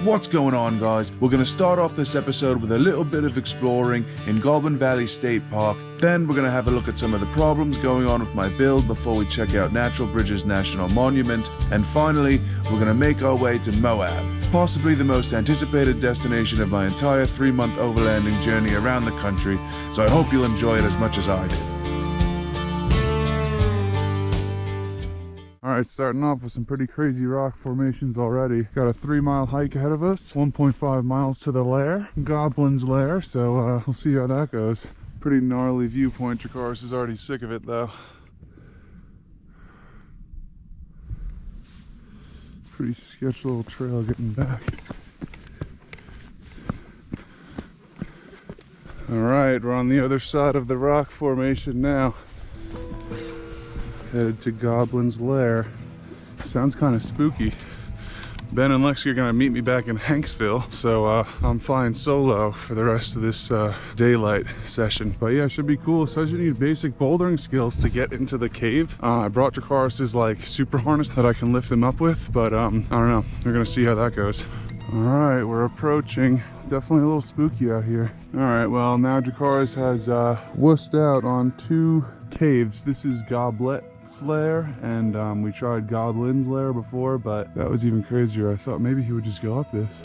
What's going on, guys? We're going to start off this episode with a little bit of exploring in Goblin Valley State Park. Then we're going to have a look at some of the problems going on with my build before we check out Natural Bridges National Monument. And finally, we're going to make our way to Moab, possibly the most anticipated destination of my entire 3-month overlanding journey around the country. So I hope you'll enjoy it as much as I did. Alright, starting off with some pretty crazy rock formations already. Got a 3-mile hike ahead of us, 1.5 miles to the lair, Goblin's Lair, so we'll see how that goes. Pretty gnarly viewpoint. Dracaris is already sick of it though. Pretty sketchy little trail getting back. Alright, we're on the other side of the rock formation now. Headed to Goblin's Lair. Sounds kind of spooky. Ben and Lexi are gonna meet me back in Hanksville, so I'm flying solo for the rest of this daylight session. But yeah, it should be cool. So you need basic bouldering skills to get into the cave. I brought Dracaris' like super harness that I can lift him up with, but I don't know. We're gonna see how that goes. All right, we're approaching. Definitely a little spooky out here. All right, well now Dracaris has wussed out on 2 caves. This is Goblet's Lair, and we tried Goblin's Lair before, but that was even crazier. I thought maybe he would just go up this,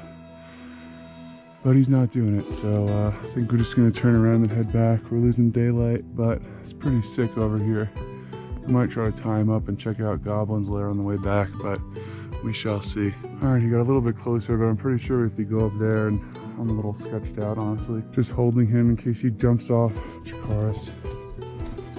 but he's not doing it. So I think we're just gonna turn around and head back. We're losing daylight, but it's pretty sick over here. I might try to tie him up and check out Goblin's Lair on the way back, but we shall see. All right, he got a little bit closer, but I'm pretty sure if we go up there, and I'm a little sketched out, honestly. Just holding him in case he jumps off. Dracaris,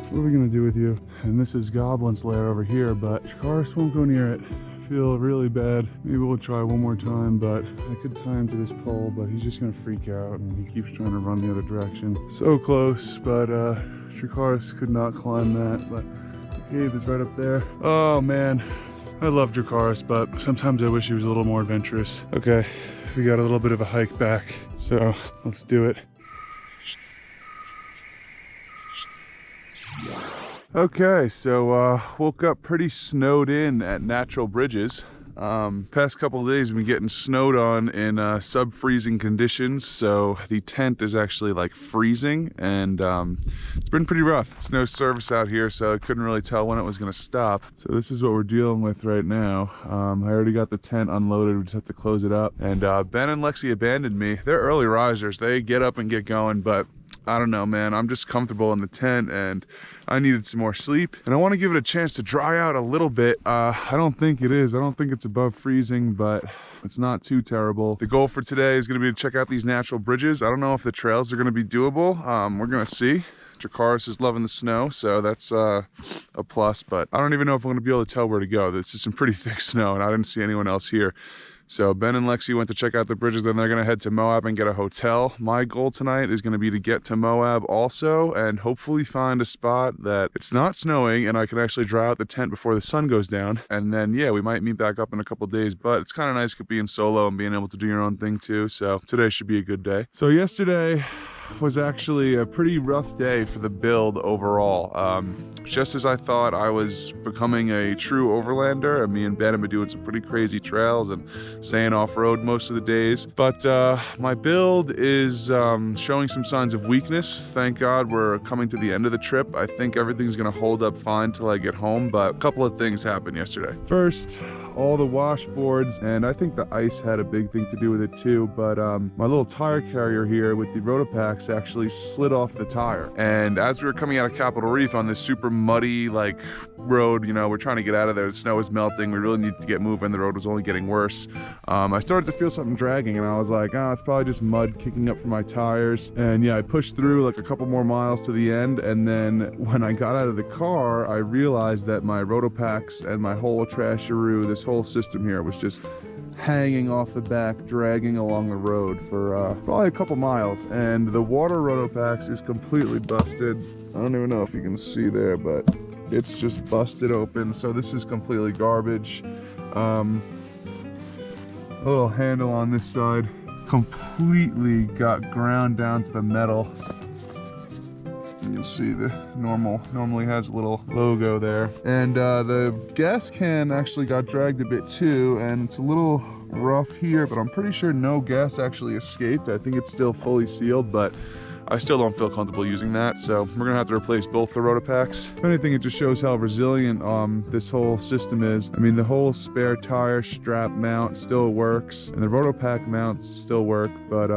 what are we gonna do with you? And this is Goblin's Lair over here, but Dracaris won't go near it. I feel really bad. Maybe we'll try one more time, but I could tie him to this pole, but he's just gonna freak out, and he keeps trying to run the other direction. So close, but Dracaris could not climb that, but the cave is right up there. Oh man, I love Dracaris, but sometimes I wish he was a little more adventurous. Okay, we got a little bit of a hike back, so let's do it. Okay, so woke up pretty snowed in at Natural Bridges. Past couple of days we've been getting snowed on in sub-freezing conditions, so the tent is actually like freezing, and it's been pretty rough. There's no service out here, so I couldn't really tell when it was going to stop. So this is what we're dealing with right now. I already got the tent unloaded, we just have to close it up. And Ben and Lexi abandoned me. They're early risers, they get up and get going, but I don't know, man. I'm just comfortable in the tent, and I needed some more sleep, and I want to give it a chance to dry out a little bit. I don't think it is. I don't think it's above freezing, but it's not too terrible. The goal for today is going to be to check out these natural bridges. I don't know if the trails are going to be doable. We're going to see. Dracaris is loving the snow, so that's a plus, but I don't even know if I'm going to be able to tell where to go. This is some pretty thick snow, and I didn't see anyone else here. So Ben and Lexi went to check out the bridges, then they're gonna head to Moab and get a hotel. My goal tonight is gonna be to get to Moab also, and hopefully find a spot that it's not snowing and I can actually dry out the tent before the sun goes down. And then yeah, we might meet back up in a couple days, but it's kind of nice being solo and being able to do your own thing too. So today should be a good day. So yesterday was actually a pretty rough day for the build overall. Just as I thought I was becoming a true overlander, and me and Ben have been doing some pretty crazy trails and staying off-road most of the days. But my build is showing some signs of weakness. Thank God we're coming to the end of the trip. I think everything's gonna hold up fine till I get home, but a couple of things happened yesterday. First, all the washboards, and I think the ice had a big thing to do with it too, but my little tire carrier here with the Rotopacks actually slid off the tire. And as we were coming out of Capitol Reef on this super muddy like road, you know, we're trying to get out of there, the snow is melting, we really need to get moving, the road was only getting worse. I started to feel something dragging, and I was like, oh, it's probably just mud kicking up from my tires. And yeah, I pushed through like a couple more miles to the end, and then when I got out of the car, I realized that my Rotopacks and my whole trasharoo, this whole system here was just hanging off the back, dragging along the road for probably a couple miles, and the water Rotopacks is completely busted. I don't even know if you can see there, but it's just busted open, so this is completely garbage. A little handle on this side completely got ground down to the metal. You can see the normally has a little logo there. And the gas can actually got dragged a bit too, and it's a little rough here, but I'm pretty sure no gas actually escaped. I think it's still fully sealed, but I still don't feel comfortable using that, so we're gonna have to replace both the Rotopacks. If anything, it just shows how resilient this whole system is. I mean, the whole spare tire strap mount still works, and the Rotopack mounts still work, but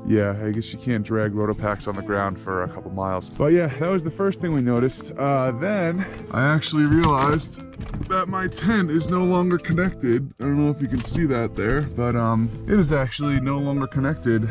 yeah, I guess you can't drag Rotopacks on the ground for a couple miles. But yeah, that was the first thing we noticed. Then I actually realized that my tent is no longer connected. I don't know if you can see that there, but it is actually no longer connected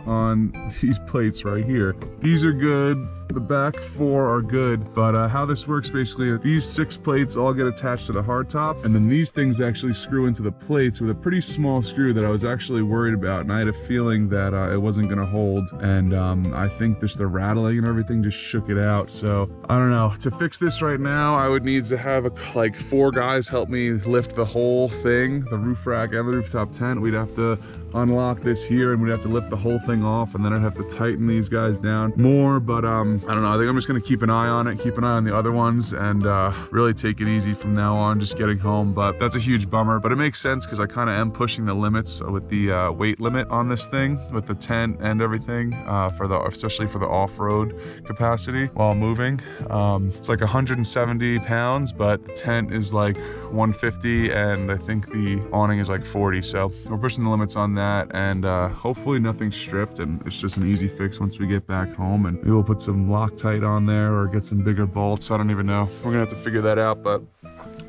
on these plates right here. These are good. The back 4 are good, but how this works basically, these 6 plates all get attached to the hardtop, and then these things actually screw into the plates with a pretty small screw that I was actually worried about, and I had a feeling that it wasn't gonna hold, and I think just the rattling and everything just shook it out. So I don't know. To fix this right now, I would need to have like 4 guys help me lift the whole thing, the roof rack and the rooftop tent. We'd have to unlock this here, and we'd have to lift the whole thing off, and then I'd have to tighten these guys down more, but I don't know. I think I'm just gonna keep an eye on it, keep an eye on the other ones, and really take it easy from now on, just getting home. But that's a huge bummer, but it makes sense because I kind of am pushing the limits with the weight limit on this thing, with the tent and everything, especially for the off-road capacity while moving. It's like 170 pounds, but the tent is like 150, and I think the awning is like 40. So we're pushing the limits on that, and hopefully nothing's stripped, and it's just an easy fix once we get back home, and maybe we'll put some Loctite on there or get some bigger bolts. I don't even know. We're gonna have to figure that out, but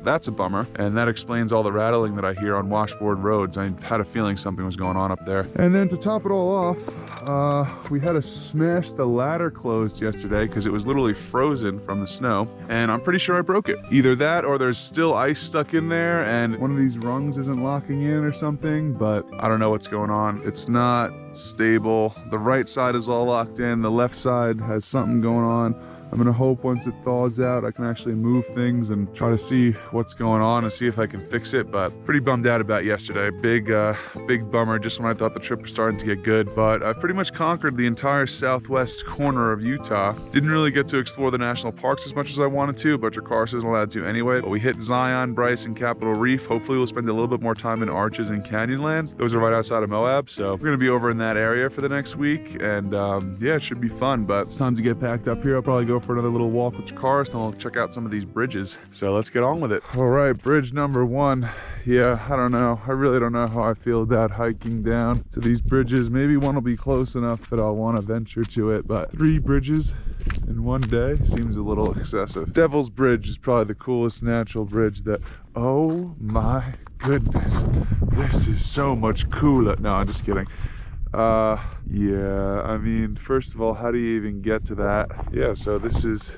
that's a bummer. And that explains all the rattling that I hear on washboard roads. I had a feeling something was going on up there. And then to top it all off, we had to smash the ladder closed yesterday because it was literally frozen from the snow, and I'm pretty sure I broke it. Either that or there's still ice stuck in there and one of these rungs isn't locking in or something, but I don't know what's going on. It's not stable. The right side is all locked in. The left side has something going on. I'm gonna hope once it thaws out, I can actually move things and try to see what's going on and see if I can fix it. But pretty bummed out about yesterday. Big bummer just when I thought the trip was starting to get good. But I've pretty much conquered the entire southwest corner of Utah. Didn't really get to explore the national parks as much as I wanted to, but your car isn't allowed to anyway. But we hit Zion, Bryce, and Capitol Reef. Hopefully we'll spend a little bit more time in Arches and Canyonlands. Those are right outside of Moab, so we're gonna be over in that area for the next week. And yeah, it should be fun, but it's time to get packed up here. I'll probably go for another little walk with your cars, and I'll check out some of these bridges. So let's get on with it. All right, bridge number 1. Yeah, I don't know. I really don't know how I feel about hiking down to these bridges. Maybe one will be close enough that I'll want to venture to it, but 3 bridges in one day seems a little excessive. Devil's Bridge is probably the coolest natural bridge that, oh my goodness, this is so much cooler. No, I'm just kidding. Yeah, I mean, first of all, how do you even get to that? Yeah, so this is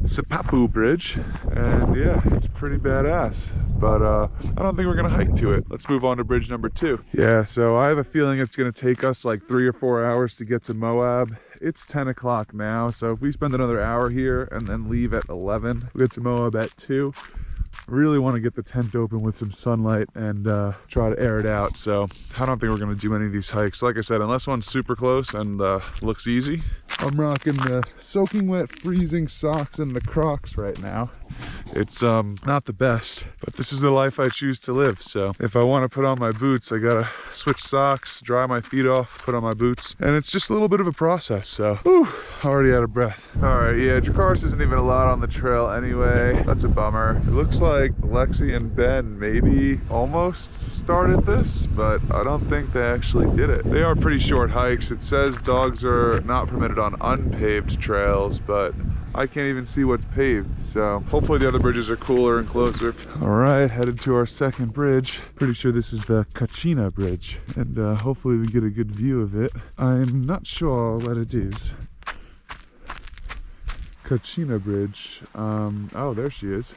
Sipapu Bridge, and yeah, it's pretty badass, but I don't think we're gonna hike to it. Let's move on to bridge number 2. Yeah, so I have a feeling it's gonna take us like 3 or 4 hours to get to Moab. It's 10 o'clock now, so if we spend another hour here and then leave at 11, we get to Moab at 2. Really want to get the tent open with some sunlight and try to air it out. So I don't think we're going to do any of these hikes. Like I said, unless one's super close and looks easy. I'm rocking the soaking wet, freezing socks and the Crocs right now. It's not the best, but this is the life I choose to live. So if I want to put on my boots, I gotta switch socks, dry my feet off, put on my boots, and it's just a little bit of a process. So whew, already out of breath. All right, yeah, Dracarys isn't even allowed on the trail anyway. That's a bummer. It looks like Lexi and Ben maybe almost started this, but I don't think they actually did it. They are pretty short hikes. It says dogs are not permitted on unpaved trails, but I can't even see what's paved, so hopefully the other bridges are cooler and closer. All right, headed to our second bridge. Pretty sure this is the Kachina Bridge, and hopefully we get a good view of it. I'm not sure what it is. Kachina Bridge. Oh, there she is.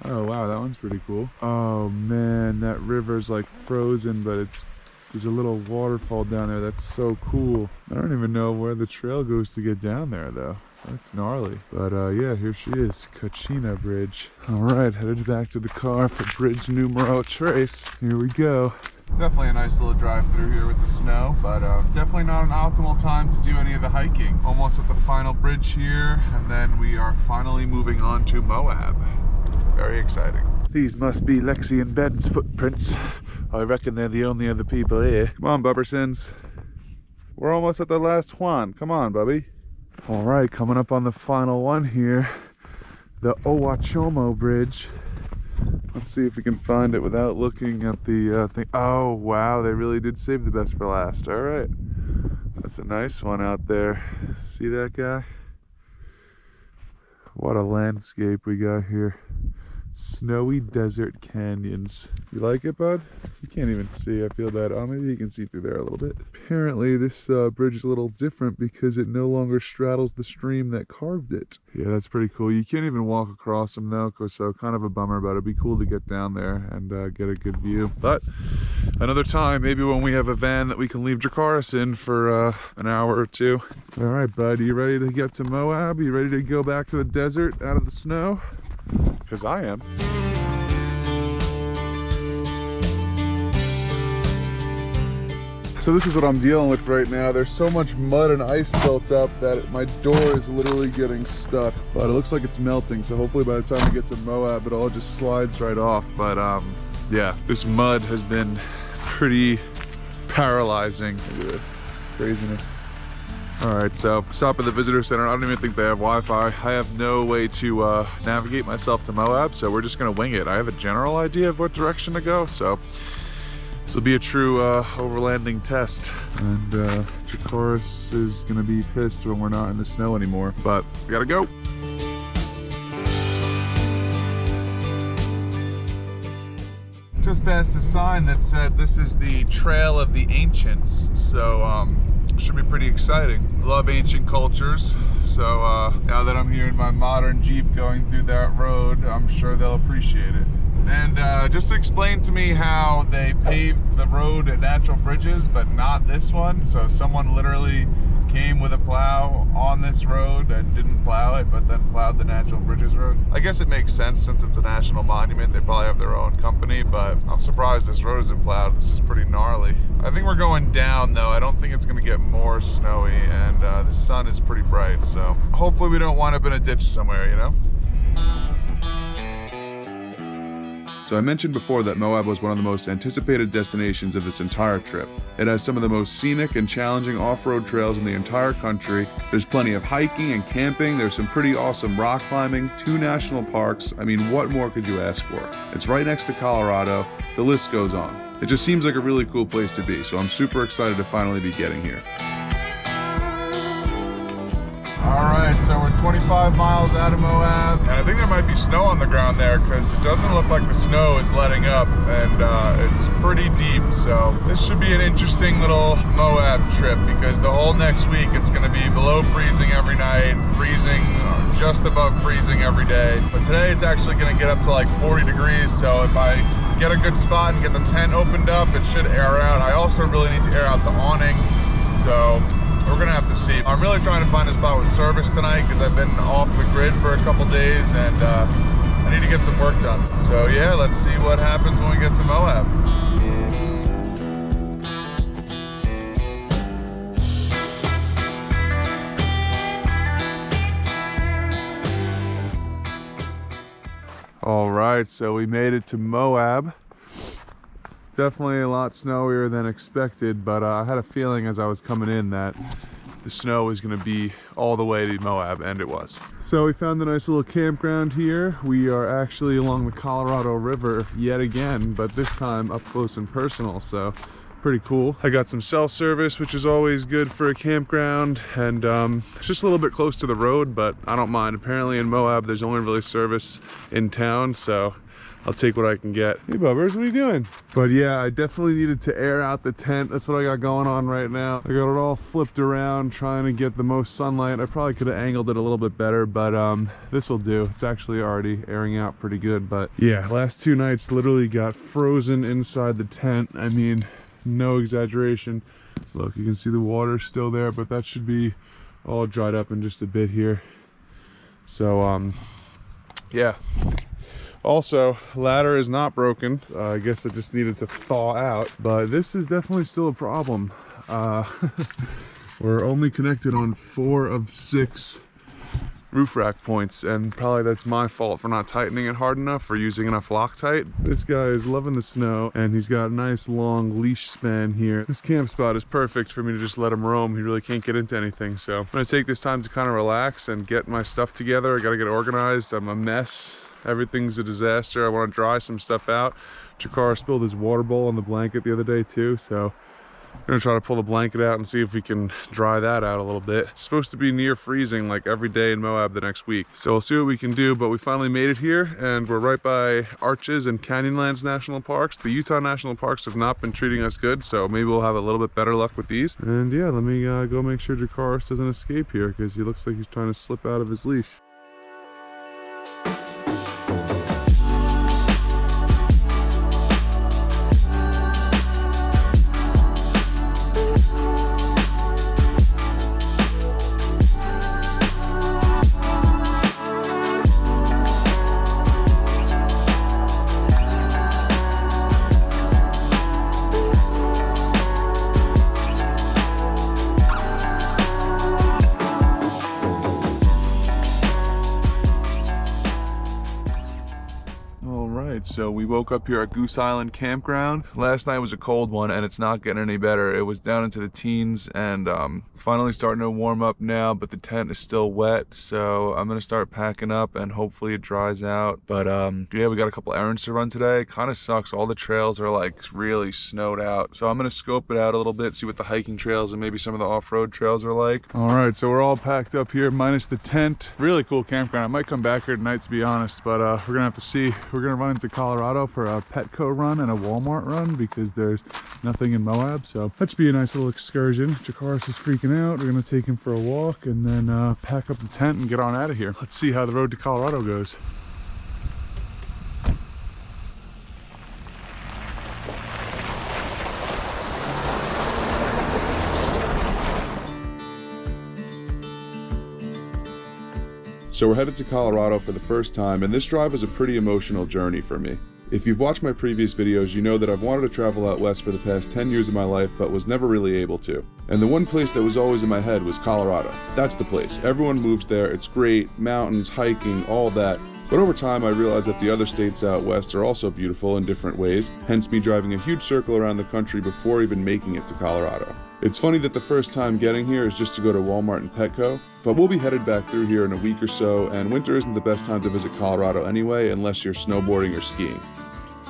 Oh wow, that one's pretty cool. Oh man, that river's like frozen, but there's a little waterfall down there. That's so cool. I don't even know where the trail goes to get down there though. That's gnarly. But yeah, here she is, Kachina Bridge. All right, headed back to the car for bridge numero tres. Here we go. Definitely a nice little drive through here with the snow, but definitely not an optimal time to do any of the hiking. Almost at the final bridge here, and then we are finally moving on to Moab. Very exciting. These must be Lexi and Ben's footprints. I reckon they're the only other people here. Come on, Bubbersons. We're almost at the last one. Come on, Bubby. All right, coming up on the final one here, the Owachomo Bridge. Let's see if we can find it without looking at the thing. Oh, wow, they really did save the best for last. All right, that's a nice one out there. See that guy? What a landscape we got here. Snowy desert canyons. You like it, bud? You can't even see. I feel bad. Oh, maybe you can see through there a little bit. Apparently, this bridge is a little different because it no longer straddles the stream that carved it. Yeah, that's pretty cool. You can't even walk across them though, so kind of a bummer, but it'd be cool to get down there and get a good view. But another time, maybe when we have a van that we can leave Dracarys in for an hour or two. All right, bud, you ready to get to Moab? You ready to go back to the desert out of the snow? Because I am. So this is what I'm dealing with right now. There's so much mud and ice built up that my door is literally getting stuck. But it looks like it's melting, so hopefully by the time we get to Moab, it all just slides right off. But yeah, this mud has been pretty paralyzing. Look at this craziness. All right, so stop at the visitor center. I don't even think they have Wi-Fi. I have no way to navigate myself to Moab, so we're just gonna wing it. I have a general idea of what direction to go, so this will be a true overlanding test. And Dracarys is gonna be pissed when we're not in the snow anymore, but we gotta go. Just passed a sign that said this is the Trail of the Ancients, so should be pretty exciting. Love ancient cultures, so now that I'm here in my modern Jeep going through that road, I'm sure they'll appreciate it. And just explain to me how they paved the road at Natural Bridges, but not this one. So someone literally came with a plow on this road and didn't plow it, but then plowed the Natural Bridges road. I guess it makes sense since it's a national monument. They probably have their own company, but I'm surprised this road isn't plowed. This is pretty gnarly. I think we're going down though. I don't think it's gonna get more snowy, and the sun is pretty bright. So hopefully we don't wind up in a ditch somewhere, you know? So I mentioned before that Moab was one of the most anticipated destinations of this entire trip. It has some of the most scenic and challenging off-road trails in the entire country. There's plenty of hiking and camping. There's some pretty awesome rock climbing, 2 national parks. I mean, what more could you ask for? It's right next to Colorado. The list goes on. It just seems like a really cool place to be, so I'm super excited to finally be getting here. All right, so we're 25 miles out of Moab, and I think there might be snow on the ground there because it doesn't look like the snow is letting up, and it's pretty deep. So this should be an interesting little Moab trip because the whole next week it's going to be below freezing every night, freezing, just above freezing every day. But today it's actually going to get up to like 40 degrees, so if I get a good spot and get the tent opened up, it should air out. I also really need to air out the awning, so we're gonna have to see. I'm really trying to find a spot with service tonight because I've been off the grid for a couple days, and I need to get some work done. So yeah, let's see what happens when we get to Moab. All right, so we made it to Moab. Definitely a lot snowier than expected, but I had a feeling as I was coming in that the snow was going to be all the way to Moab, and it was. So we found a nice little campground here. We are actually along the Colorado River yet again, but this time up close and personal, so pretty cool. I got some cell service, which is always good for a campground, and it's just a little bit close to the road, but I don't mind. Apparently in Moab there's only really service in town, so I'll take what I can get. Hey Bubbers, what are you doing? But yeah, I definitely needed to air out the tent. That's what I got going on right now. I got it all flipped around, trying to get the most sunlight. I probably could have angled it a little bit better, but this will do. It's actually already airing out pretty good. But yeah, last 2 nights literally got frozen inside the tent. I mean, no exaggeration. Look, you can see the water still there, but that should be all dried up in just a bit here. So yeah. Also, ladder is not broken. I guess it just needed to thaw out, but this is definitely still a problem. We're only connected on 4 of 6 roof rack points, and probably that's my fault for not tightening it hard enough or using enough Loctite. This guy is loving the snow, and he's got a nice long leash span here. This camp spot is perfect for me to just let him roam. He really can't get into anything, so I'm gonna take this time to kind of relax and get my stuff together. I gotta get organized. I'm a mess. Everything's a disaster. I want to dry some stuff out. Jakar spilled his water bowl on the blanket the other day too, so I'm gonna try to pull the blanket out and see if we can dry that out a little bit. It's supposed to be near freezing like every day in Moab the next week. So we'll see what we can do, but we finally made it here, and we're right by Arches and Canyonlands National Parks. The Utah National Parks have not been treating us good, so maybe we'll have a little bit better luck with these. And yeah, let me go make sure Jakaris doesn't escape here, because he looks like he's trying to slip out of his leash. So we woke up here at Goose Island Campground. Last night was a cold one, and it's not getting any better. It was down into the teens, and it's finally starting to warm up now, but the tent is still wet. So I'm gonna start packing up, and hopefully it dries out. But yeah, we got a couple errands to run today. Kind of sucks. All the trails are like really snowed out. So I'm gonna scope it out a little bit, see what the hiking trails and maybe some of the off-road trails are like. All right, so we're all packed up here, minus the tent. Really cool campground. I might come back here tonight, to be honest, but we're gonna have to see. We're gonna run into Colorado for a Petco run and a Walmart run because there's nothing in Moab, so that should be a nice little excursion. Jakaris is freaking out. We're gonna take him for a walk and then pack up the tent and get on out of here. Let's see how the road to Colorado goes. So we're headed to Colorado for the first time, and this drive was a pretty emotional journey for me. If you've watched my previous videos, you know that I've wanted to travel out west for the past 10 years of my life, but was never really able to. And the one place that was always in my head was Colorado. That's the place. Everyone moves there. It's great. Mountains, hiking, all that. But over time, I realized that the other states out west are also beautiful in different ways, hence me driving a huge circle around the country before even making it to Colorado. It's funny that the first time getting here is just to go to Walmart and Petco, but we'll be headed back through here in a week or so, and winter isn't the best time to visit Colorado anyway, unless you're snowboarding or skiing.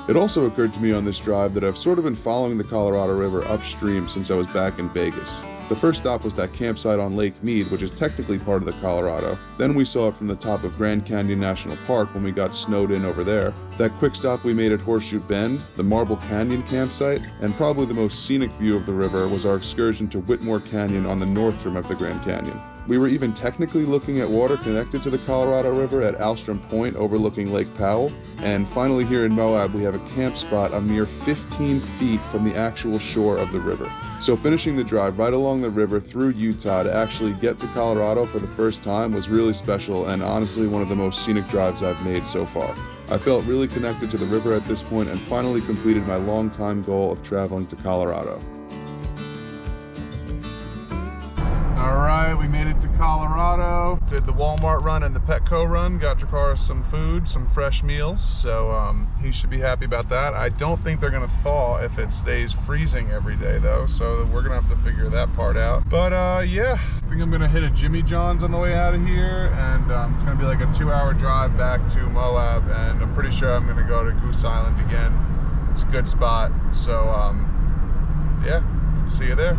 It also occurred to me on this drive that I've sort of been following the Colorado River upstream since I was back in Vegas. The first stop was that campsite on Lake Mead, which is technically part of the Colorado. Then we saw it from the top of Grand Canyon National Park when we got snowed in over there. That quick stop we made at Horseshoe Bend, the Marble Canyon campsite, and probably the most scenic view of the river was our excursion to Whitmore Canyon on the north rim of the Grand Canyon. We were even technically looking at water connected to the Colorado River at Alstrom Point overlooking Lake Powell. And finally here in Moab, we have a camp spot a mere 15 feet from the actual shore of the river. So finishing the drive right along the river through Utah to actually get to Colorado for the first time was really special and honestly one of the most scenic drives I've made so far. I felt really connected to the river at this point and finally completed my long-time goal of traveling to Colorado. All right, we made it to Colorado. Did the Walmart run and the Petco run. Got Jakaris some food, some fresh meals. So he should be happy about that. I don't think they're gonna thaw if it stays freezing every day though. So we're gonna have to figure that part out. But yeah, I think I'm gonna hit a Jimmy John's on the way out of here. And it's gonna be like a 2-hour drive back to Moab. And I'm pretty sure I'm gonna go to Goose Island again. It's a good spot. So yeah, see you there.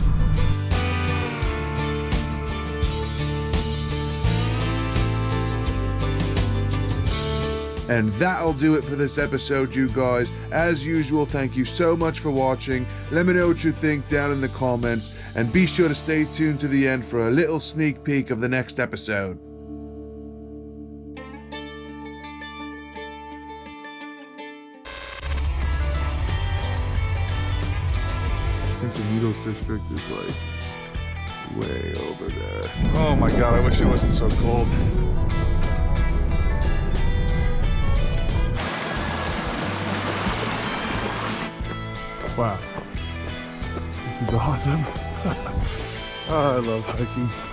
And that'll do it for this episode, you guys. As usual, thank you so much for watching. Let me know what you think down in the comments, and be sure to stay tuned to the end for a little sneak peek of the next episode. I think the Needles District is like way over there. Oh my God, I wish it wasn't so cold. Wow, this is awesome. Oh, I love hiking.